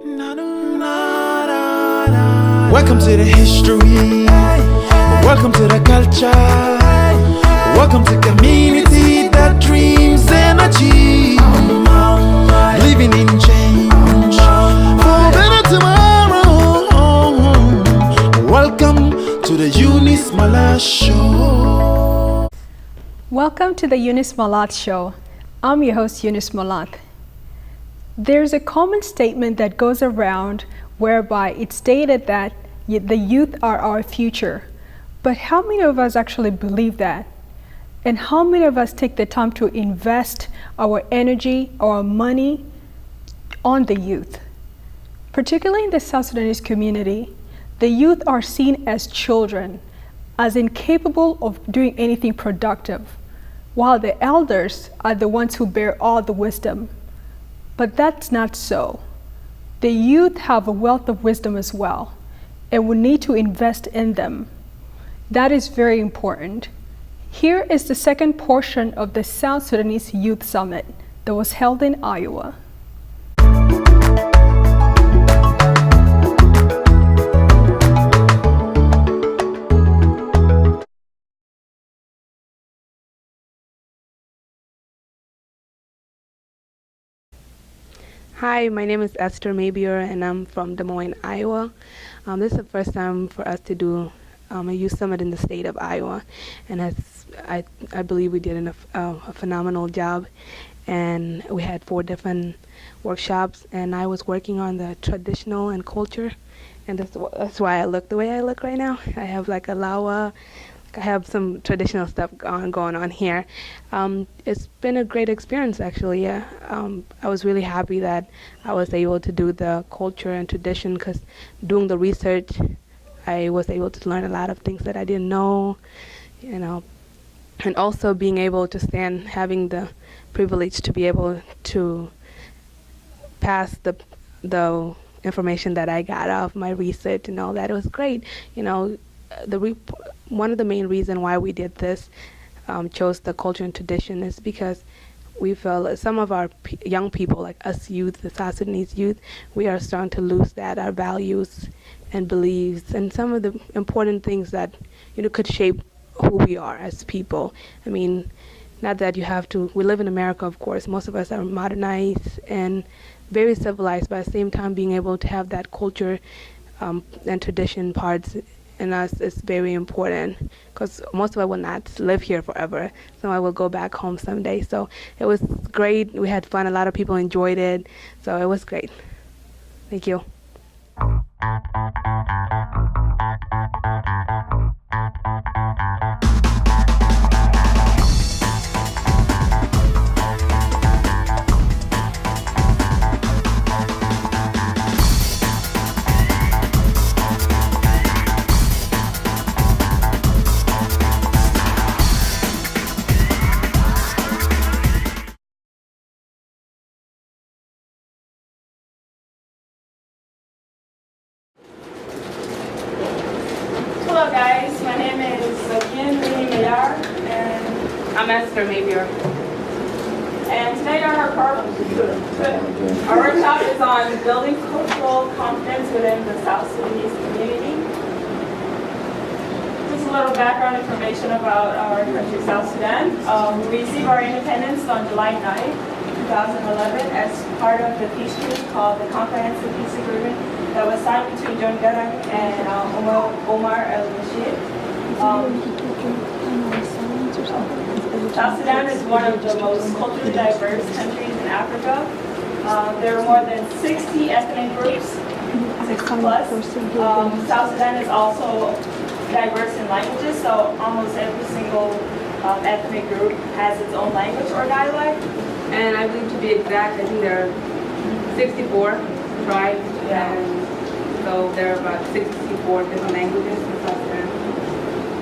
Welcome to the history. Welcome to the culture. Welcome to community that dreams and achieve. Living in change for better tomorrow. Welcome to the Eunice Malath Show. Welcome to the Eunice Malath Show. I'm your host, Eunice Malath. There's a common statement that goes around whereby it's stated that the youth are our future. But how many of us actually believe that? And how many of us take the time to invest our energy, our money on the youth? Particularly in the South Sudanese community, the youth are seen as children, as incapable of doing anything productive, while the elders are the ones who bear all the wisdom. But that's not so. The youth have a wealth of wisdom as well, and we need to invest in them. That is very important. Here is the second portion of the South Sudanese Youth Summit that was held in Iowa. Hi, my name is Esther Mabior, and I'm from Des Moines, Iowa. This is the first time for us to do a youth summit in the state of Iowa, and I believe we did a phenomenal job. And we had 4 different workshops, and I was working on the traditional and culture, and that's why I look the way I look right now. I have like a lawa. I have some traditional stuff going on here. It's been a great experience, actually. I was really happy that I was able to do the culture and tradition, because doing the research, I was able to learn a lot of things that I didn't know, and also being able to having the privilege to be able to pass the information that I got off my research and all that. It was great. One of the main reasons why we did this, chose the culture and tradition, is because we felt that some of our young people, like us youth, the South Sudanese youth, we are starting to lose that, our values and beliefs, and some of the important things that could shape who we are as people. I mean, not that you have to. We live in America, of course. Most of us are modernized and very civilized, but at the same time, being able to have that culture and tradition parts in us is very important, because most of us will not live here forever. Some I will go back home someday. So it was great. We had fun. A lot of people enjoyed it. So it was great. Thank you. Hello guys, my name is Eunice Malath, and I'm Esther Mabior. today our workshop is on building cultural confidence within the South Sudanese community. Just a little background information about our country, South Sudan. We received our independence on July 9th, 2011 as part of the peace treaty called the Comprehensive Peace Agreement that was signed between John Garang and Omar al-Bashir. South Sudan is one of the most culturally diverse countries in Africa. There are more than 60 ethnic groups, 60 plus. South Sudan is also diverse in languages, so almost every single ethnic group has its own language or dialect. And I believe, to be exact, I think there are 64 tribes, and so there are about 64 different languages in South Sudan.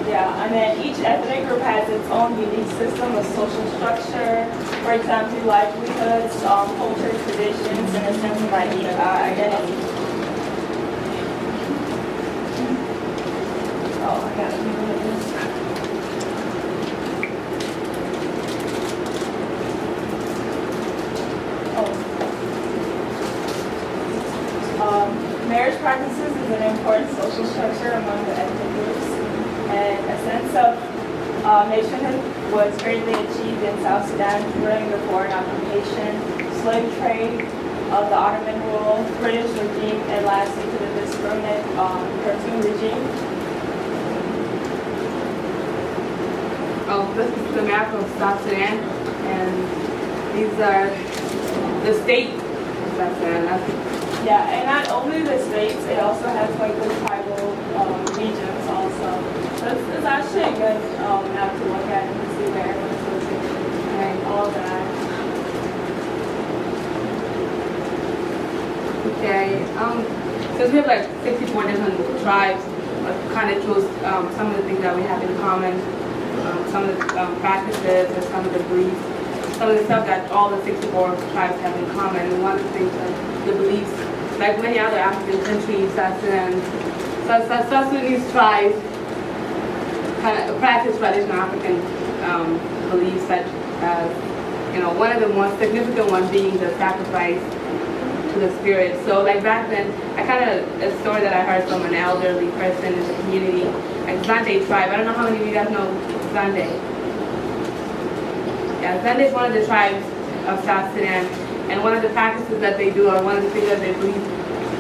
Yeah, and then each ethnic group has its own unique system of social structure, for example, livelihoods, culture, traditions, and a sense of identity. Oh, I got it. marriage practices is an important social structure among the ethnic groups, and a sense of nationhood was greatly achieved in South Sudan during the foreign occupation, slave trade, the Ottoman rule, British regime, and lastly to the discriminant Khartoum regime. This is the map of South Sudan, and these are the state of South Sudan. Yeah, and not only the states, it also has like the tribal regions also. So it's actually a good map to look at and see where everyone's located and all of that. Okay, since we have like 64 different tribes, kind of chose some of the things that we have in common, some of the practices and some of the beliefs, some of the stuff that all the 64 tribes have in common. And one of the things, the beliefs, like many other African countries, South Sudanese tribes kind of practice traditional African beliefs, such as, one of the most significant ones being the sacrifice to the spirit. So like back then, a story that I heard from an elderly person in the community, like Zande tribe. I don't know how many of you guys know Zande. Yeah, Zande is one of the tribes of South Sudan, and one of the practices that they do, or one of the things that they believe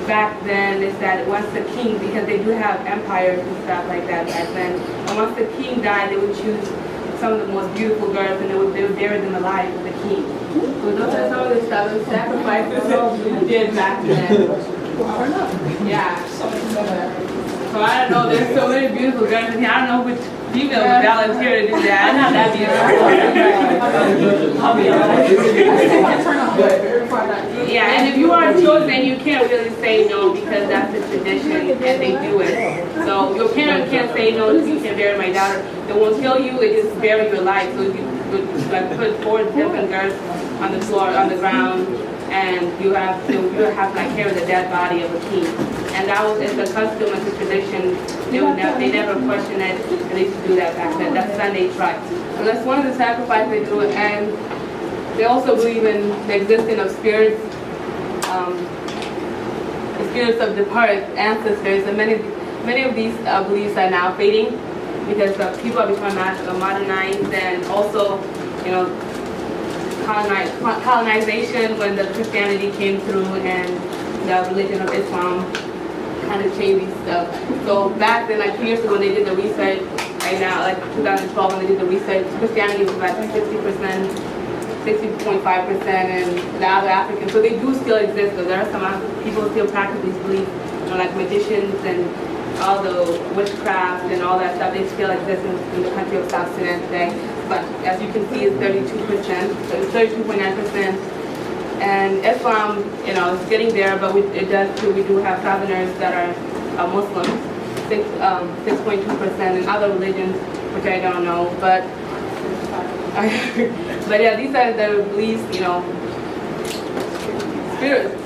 back then, is that once the king, because they do have empires and stuff like that back then, and once the king died, they would choose some of the most beautiful girls and they would bury them alive with the king. So those are some of the stuff, the sacrifices we did back then. Yeah. So I don't know, there's so many beautiful girls in here. I don't know which female would volunteer to do that. I'm not that beautiful. I'll be honest. Yeah, and if you are chosen, you can't really say no because that's the tradition and they do it. So your parents can't say no, you can't bury my daughter. They won't kill you, they just bury your life. So if you would like put 4 different girls on the floor, on the ground, and you have to like carry the dead body of a king. And that was the custom and the tradition. They never questioned it, and they used to do that back then. That's Sunday tribe. So that's one of the sacrifices they do. And they also believe in the existence of spirits, the spirits of departed ancestors. And many of these beliefs are now fading because people are becoming modernized, and also, colonization when the Christianity came through and the religion of Islam kind of changed these stuff. So back then, like 2 years ago, when they did the research, right now, like 2012, when they did the research, Christianity was about 60%, 60.5%, and the other Africans. So they do still exist, though. There are some people still practice these beliefs, like magicians and all the witchcraft and all that stuff. They still exist in the country of South Sudan today. But as you can see, it's 32%, 32.9%. And Islam, is getting there, but it does too. We do have Southerners that are Muslims, 6.2%, and other religions, which I don't know. But yeah, these are the beliefs, spirits,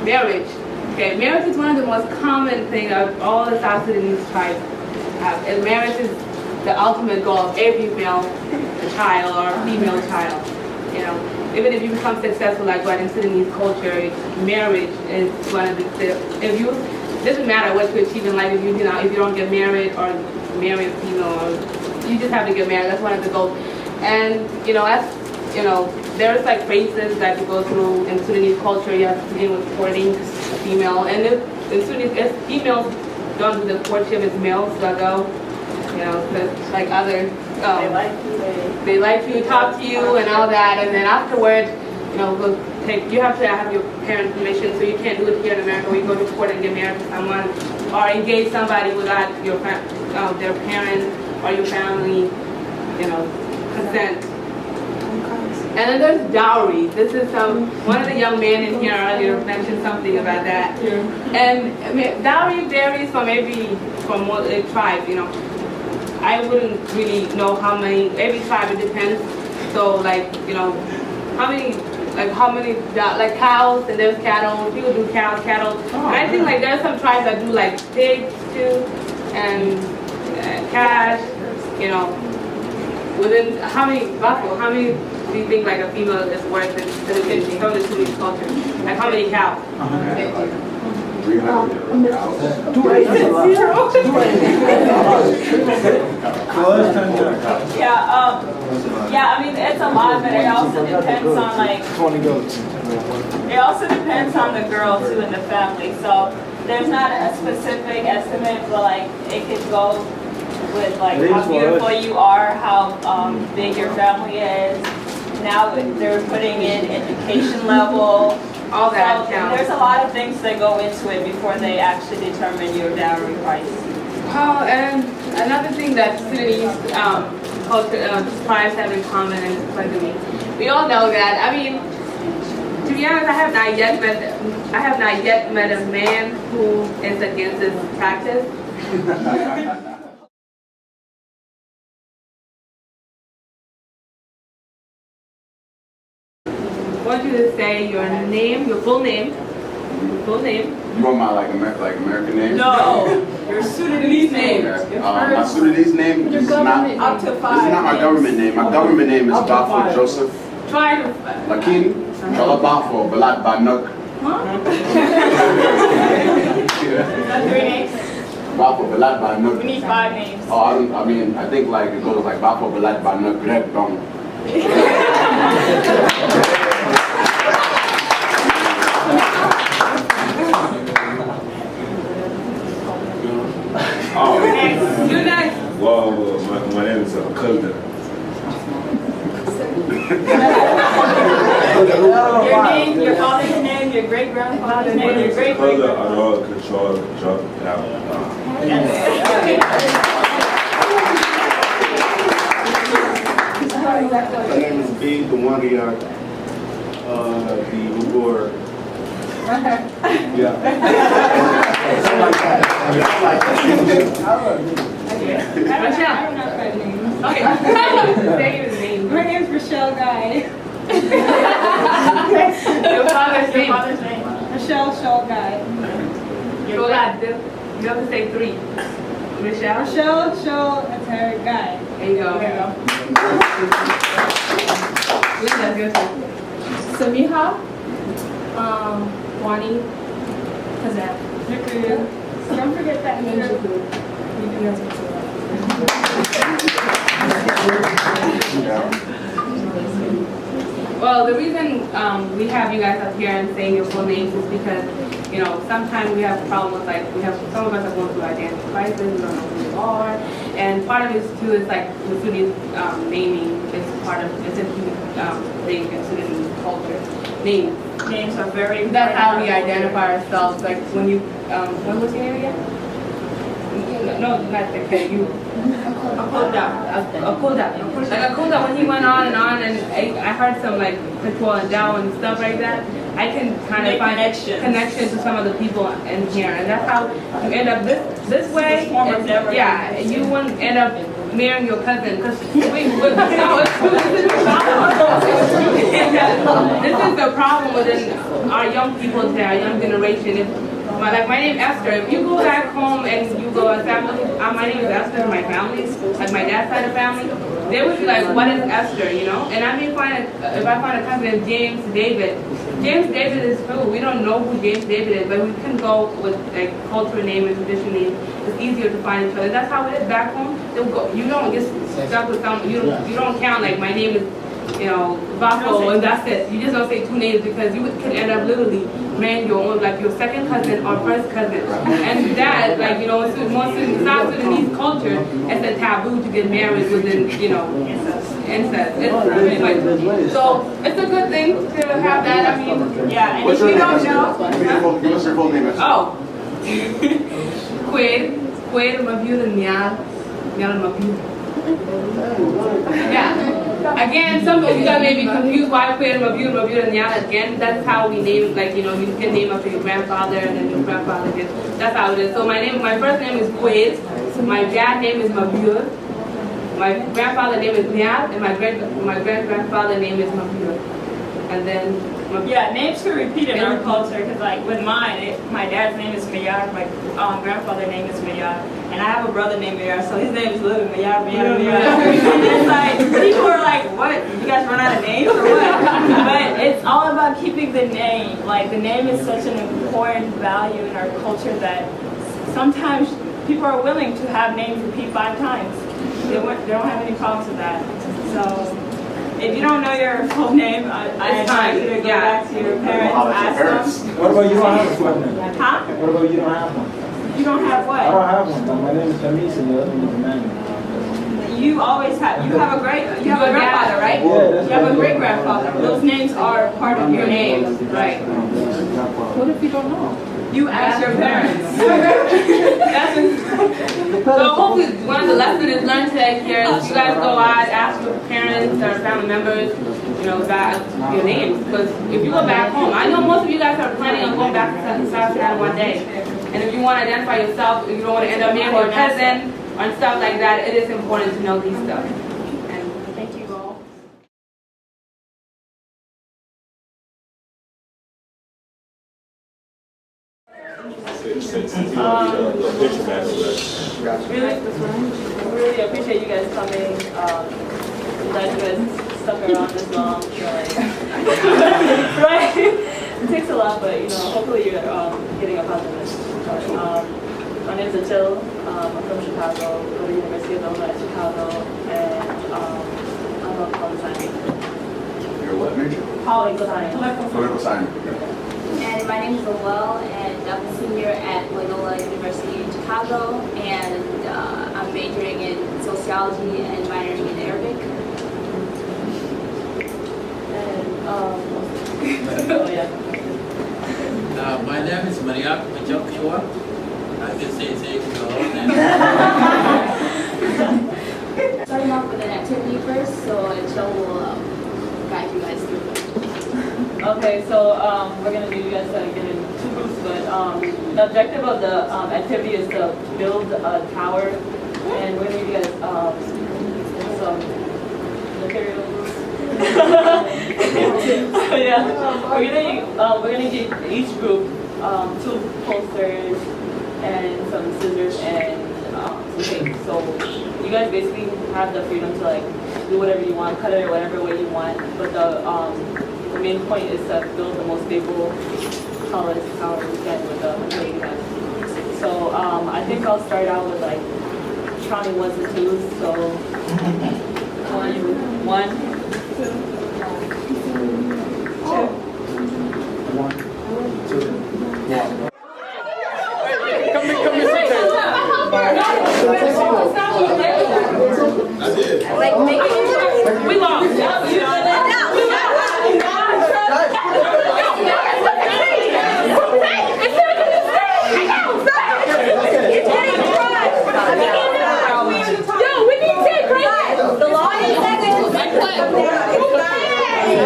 marriage. Okay, marriage is one of the most common things of all the South Sudanese tribes have. And marriage is the ultimate goal of every male child or female child. Even if you become successful like what in Sudanese culture, marriage is one of the, it doesn't matter what you achieve in life if you don't get married or marry a female, or you just have to get married. That's one of the goals. And there's like phases that you go through in Sudanese culture. You have to begin with courting a female, and in Sudanese, if females don't do the courtship, it's males that go. Like other, they like you, talk to you, and all that, and then afterwards, you have to have your parents' permission, so you can't do it here in America where you go to court and get married to someone, or engage somebody without their parents or your family, consent. And then there's dowry. This is one of the young men in here earlier mentioned something about that. And dowry varies from what tribe, I wouldn't really know how many, every tribe it depends. So how many cows, and there's cattle, people do cows, cattle. And I think there's some tribes that do pigs too, and cash, within, how many do you think a female is worth in the Sudanese culture? How many cows? Yeah, I mean, it's a lot, but it also depends on like, it also depends on the girl too and the family. So there's not a specific estimate, but like it could go with like how beautiful you are, how big your family is. Now they're putting in education level. All that So counts. there's a lot of things that go into it before they actually determine your dowry price. Oh, and another thing that Sudanese culture, tribes have in common is polygamy. We all know that. I mean, to be honest, I have not yet met a man who is against this practice. I want you to say your name, your full name. You want my like American name? No, your Sudanese name. Okay. My Sudanese name is not. Up to 5. This is not my government name. My government name is Bafo Joseph Try to. Lakin Kalabafo Balat Banuk. That's 3 names. Bafo Balat Banuk. We need 5 names. Oh, I think like it goes like Bafo Balat Banuk Red Dong. You next. Well, my name is Kulda. Your name, your father's name, your great-grandfather's name, your Kulda, great-great-grandfather's I don't control now. My name is B. Dewaniak, the Uyghur. Michelle. Okay. Say his name. My name's Rochelle Guy. Your father's Your name. father's name. Rochelle Shaw Guy. Go ahead. You have to say 3. Michelle. Rochelle Shaw Atari Guy. There you go. Linda, your turn. Samiha, Wani, Kazam. Don't forget that name. You guys can say that. Well, the reason we have you guys up here and saying your full names is because, you know, sometimes we have problems, like some of us are going through identity crisis, we don't know who we are, and part of it too is like with Sudanese naming is part of, it's a huge thing in Sudanese culture. Names are very important. That's how we identify ourselves, like when you, what was your name again? No, not the kid, you. Akoda. Like Akoda, when he went on, and I heard some like control and down and stuff like that, I can kind of Make find connection to some of the people in here, and that's how you end up this way. Yeah, you wouldn't end up marrying your cousin because this is the problem within our young people today, our young generation. Like my name is Esther. If you go back home and you go a family, my name is Esther, my family, like my dad's side of family, they would be like, what is Esther, you know? And I may find, if I find a cousin named James David is cool. We don't know who James David is, but we can go with like cultural name and traditional name. It's easier to find each other. That's how it is back home. They'll go, you don't get stuck with some, you don't count like my name is, you know, Bafo, and that's it. You just don't say 2 names because you can end up literally marrying your own, like your second cousin or first cousin. And that, like, you know, most in South Sudanese culture, it's a taboo to get married within, you know, incest. So it's a good thing to have that. I mean, Yeah, and if you don't know, What's your full name? oh, Quaid Mabula Nyal Mabula. Yeah. Again, some of you guys may be confused why Quaid Mabula Nyal again. That's how we name, like, you know, you can name after your grandfather and then your grandfather gets. That's how it is. So my first name is Quaid. My dad's name is Mabula. My grandfather's name is Nyal, and my great grandfather's name is Mabula. And then Yeah, names can repeat in our culture because, like, with mine, my dad's name is Mayar, my grandfather's name is Mayar, and I have a brother named Mayar, so his name is literally Mayar. It's like, people are like, what? You guys run out of names or what? But it's all about keeping the name. Like, the name is such an important value in our culture that sometimes people are willing to have names repeat 5 times. They don't have any problems with that. So, if you don't know your full name, I advise you to go back to your parents, ask them. What about you don't have a full name? Huh? What about you don't have one? You don't have what? I don't have one. But my name is Eunice and the other name is Emmanuel. You always have. You have a grandfather, right? Yeah, you have a great grandfather. Those names are part of your name, right? What if you don't know? You ask your parents. So hopefully one of the lessons is learned today here is you guys go out, ask your parents or family members, you know, about your names. Because if you go back home, I know most of you guys are planning on going back to South Sudan one day. And if you want to identify yourself, if you don't want to end up marrying your cousin or stuff like that, it is important to know these stuff. And thank you all. Since you want to be a picture master, Really appreciate you guys coming. Glad you guys stuck around this long. Right? It takes a lot, but you know, hopefully you're getting a positive message. My name is Achille. I'm from Chicago. Go to the University of Illinois at Chicago, and I'm a poli science major. You're what major? Poli science. Political science. And my name is Lowell, and I'm a senior at Loyola University in Chicago, and I'm majoring in sociology and minoring in Arabic. And oh yeah. My name is Mariam Majokiwa. I can say the whole name. Starting off with an activity first, so Joe will guide you guys through it. Okay, so we're going to do you guys get in 2 groups, but the objective of the activity is to build a tower, and we're going to give you guys some materials. Yeah, we're gonna give each group 2 posters and some scissors and some tape. So you guys basically have the freedom to like do whatever you want, cut it whatever way you want, but the main point is to build the most stable, tallest tower you can with the material you have. So I think I'll start out with like counting 1s and 2s. So 1, 2. We lost. The law is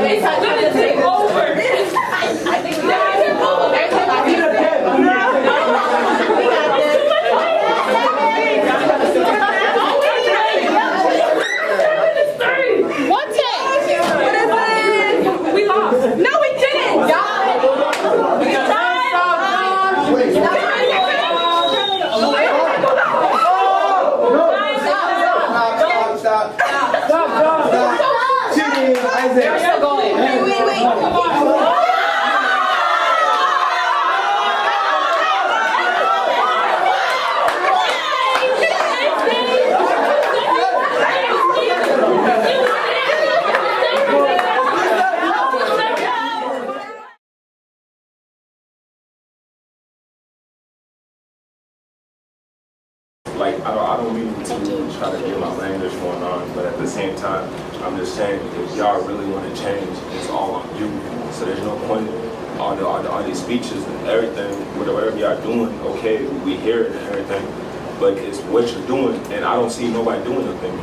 it's gonna take over. I think we got it. One take. What is it? We lost. No, we didn't. like I don't mean to try to get my language going on, but at the same time, I'm just saying if y'all really want to change, it's all on you. So there's no point all these speeches and everything, whatever y'all doing. Okay, we hear it and everything, but it's what you're doing, and I don't see nobody doing anything.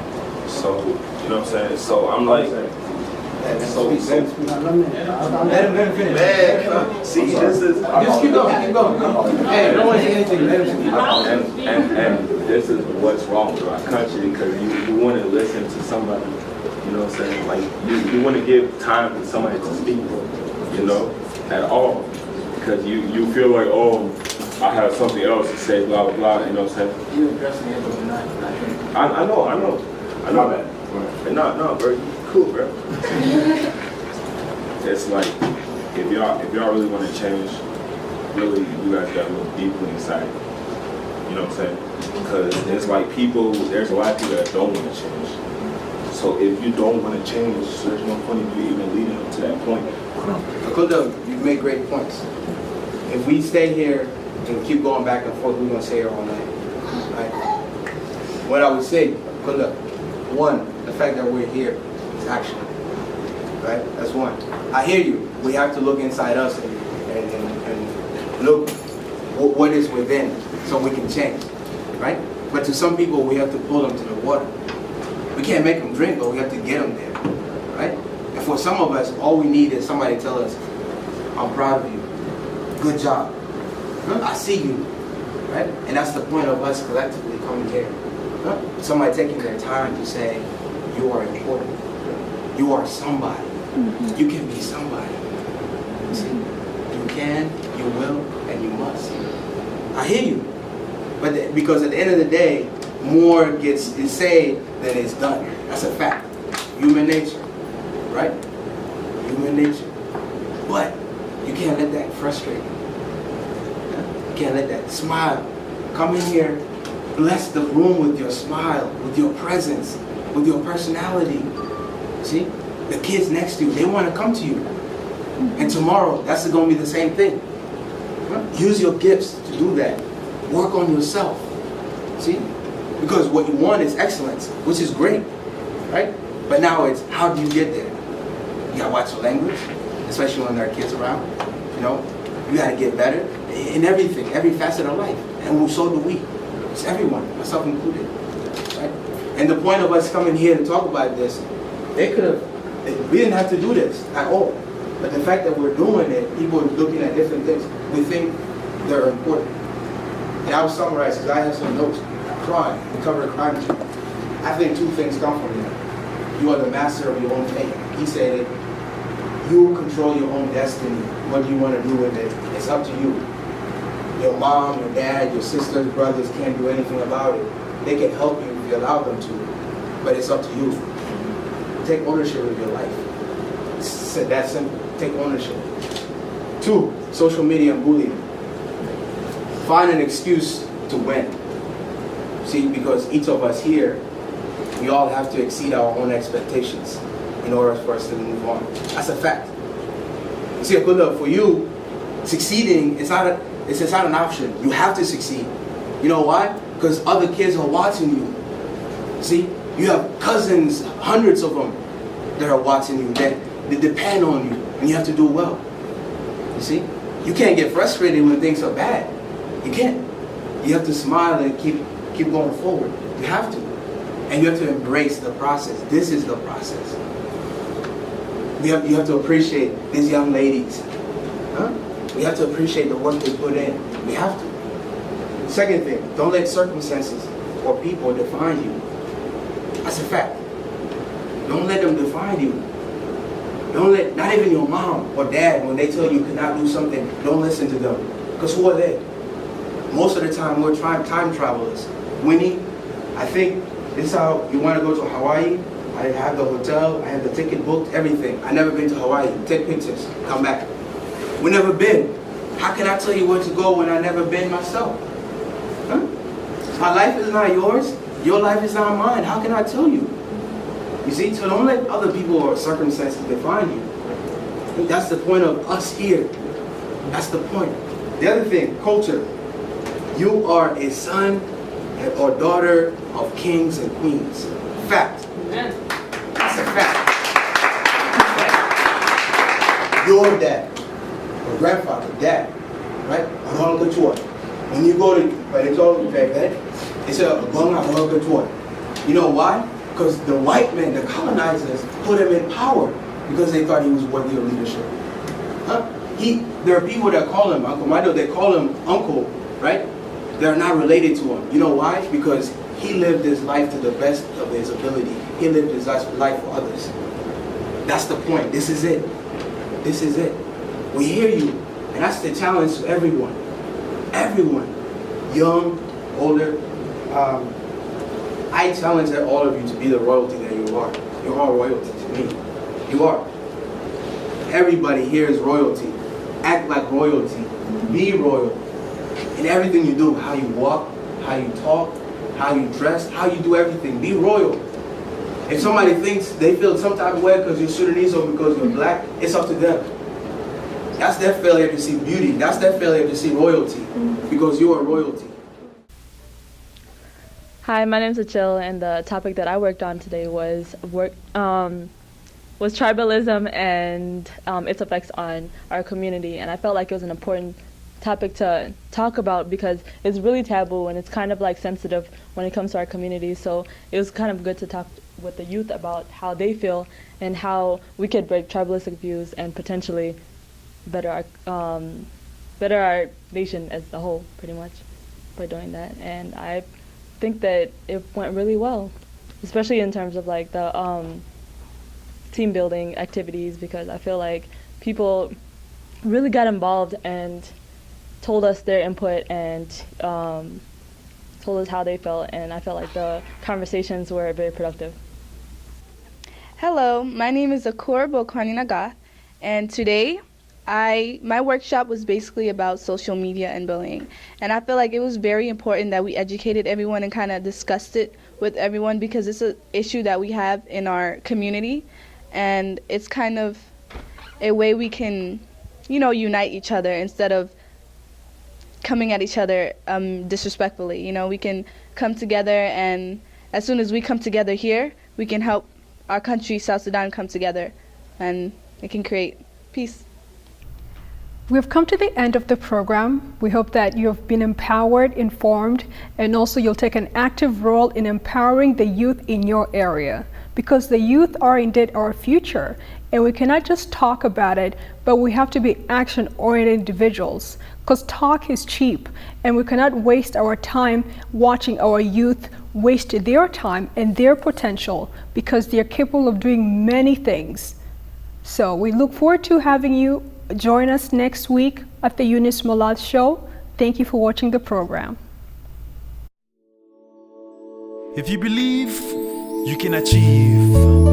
So you know what I'm saying? So I'm like. Let him finish. See, this is. Just keep going, keep going. Hey, don't want to say anything. Let him speak. And this is what's wrong with our country, because you want to listen to somebody, you know what I'm saying? Like, you want to give time to somebody to speak. you know, at all. Because you feel like, oh, I have something else to say, blah, blah, blah, you know what I'm saying? You addressing it, but not him. I know. My bad. No, bro, you cool, bro. It's like, if y'all really want to change, really, you guys gotta look deeply inside. You know what I'm saying? Because it's like there's a lot of people that don't want to change. So if you don't want to change, so there's no point in you even leading up to that point. Akunda, you've made great points. If we stay here and keep going back and forth, we're going to stay here all night. Right? What I would say, Akunda, one, the fact that we're here is action. Right? That's one. I hear you. We have to look inside us and look what is within so we can change. Right? But to some people, we have to pull them to the water. We can't make them drink, but we have to get them there. Right? And for some of us, all we need is somebody to tell us, I'm proud of you. Good job. I see you. Right? And that's the point of us collectively coming here. Somebody taking their time to say, you are important. You are somebody. You can be somebody. See? You can, you will, and you must. I hear you. But because at the end of the day, more is said than is done. That's a fact. Human nature. Right? Human nature. But you can't let that frustrate you. You can't let that smile. Come in here, bless the room with your smile, with your presence, with your personality. See? The kids next to you, they want to come to you. And tomorrow, that's going to be the same thing. Use your gifts to do that. Work on yourself. See? Because what you want is excellence, which is great. Right? But now it's, how do you get there? You got to watch your language, especially when there are kids around. You know? You got to get better in everything, every facet of life. And so do we. It's everyone, myself included. Right? And the point of us coming here to talk about this, we didn't have to do this at all. But the fact that we're doing it, people are looking at different things. We think they're important. And I will summarize because I have some notes. Crime, we covered crime too. I think two things come from here. You are the master of your own fate. He said it. You control your own destiny. What do you want to do with it? It's up to you. Your mom, your dad, your sisters, brothers can't do anything about it. They can help you if you allow them to. But it's up to you. Take ownership of your life. It's that simple. Take ownership. 2, social media and bullying. Find an excuse to win. See, because each of us here, we all have to exceed our own expectations in order for us to move on. That's a fact. See, for you, succeeding it's not an option. You have to succeed. You know why? Because other kids are watching you. See, you have cousins, hundreds of them, that are watching you, that depend on you, and you have to do well. You see? You can't get frustrated when things are bad. You can't. You have to smile and keep going forward. You have to. And you have to embrace the process. This is the process. You have to appreciate these young ladies. We have to appreciate the work they put in. We have to. Second thing, don't let circumstances or people define you. That's a fact. Don't let them define you. Don't let, not even your mom or dad, when they tell you cannot do something, don't listen to them. Because who are they? Most of the time, we're time travelers. Winnie, I think this is how you want to go to Hawaii. I have the hotel, I have the ticket booked, everything. I never been to Hawaii. Take pictures, come back. We never been. How can I tell you where to go when I never been myself? My life is not yours. Your life is not mine. How can I tell you? You see, so don't let other people or circumstances define you. I think that's the point of us here. That's the point. The other thing, culture. You are a son or daughter of kings and queens. Fact. Amen. That's a fact. Your dad, or grandfather, dad, right? When you go to, it's a you know why? Because the white men, the colonizers, put him in power because they thought he was worthy of leadership. There are people that call him Uncle Mido, they call him Uncle, right? They're not related to him. You know why? Because he lived his life to the best of his ability. He lived his life for others. That's the point. This is it. This is it. We hear you. And that's the challenge to everyone. Everyone. Young, older. I challenge all of you to be the royalty that you are. You're all royalty to me. You are. Everybody here is royalty. Act like royalty. Be royal. In everything you do, how you walk, how you talk, how you dress, how you do everything. Be royal. If somebody thinks they feel some type of way because you're Sudanese or because you're black, it's up to them. That's their failure to see beauty. That's their failure to see royalty, because you are royalty. Hi, my name is Achille, and the topic that I worked on today was tribalism and its effects on our community. And I felt like it was an important topic to talk about because it's really taboo and it's kind of like sensitive when it comes to our community. So it was kind of good to talk with the youth about how they feel and how we could break tribalistic views and potentially better our nation as a whole, pretty much, by doing that. And I think that it went really well, especially in terms of like the team building activities, because I feel like people really got involved and told us their input and told us how they felt, and I felt like the conversations were very productive. Hello, my name is Akur Bokwaninaga, and today my workshop was basically about social media and bullying, and I feel like it was very important that we educated everyone and kind of discussed it with everyone because it's an issue that we have in our community, and it's kind of a way we can, unite each other instead of coming at each other disrespectfully. We can come together, and as soon as we come together here, we can help our country, South Sudan, come together, and it can create peace. We've come to the end of the program. We hope that you have been empowered, informed, and also you'll take an active role in empowering the youth in your area, because the youth are indeed our future, and we cannot just talk about it, but we have to be action-oriented individuals, because talk is cheap, and we cannot waste our time watching our youth waste their time and their potential, because they are capable of doing many things. So we look forward to having you join us next week at the Eunice Malath Show. Thank you for watching the program. If you believe, you can achieve.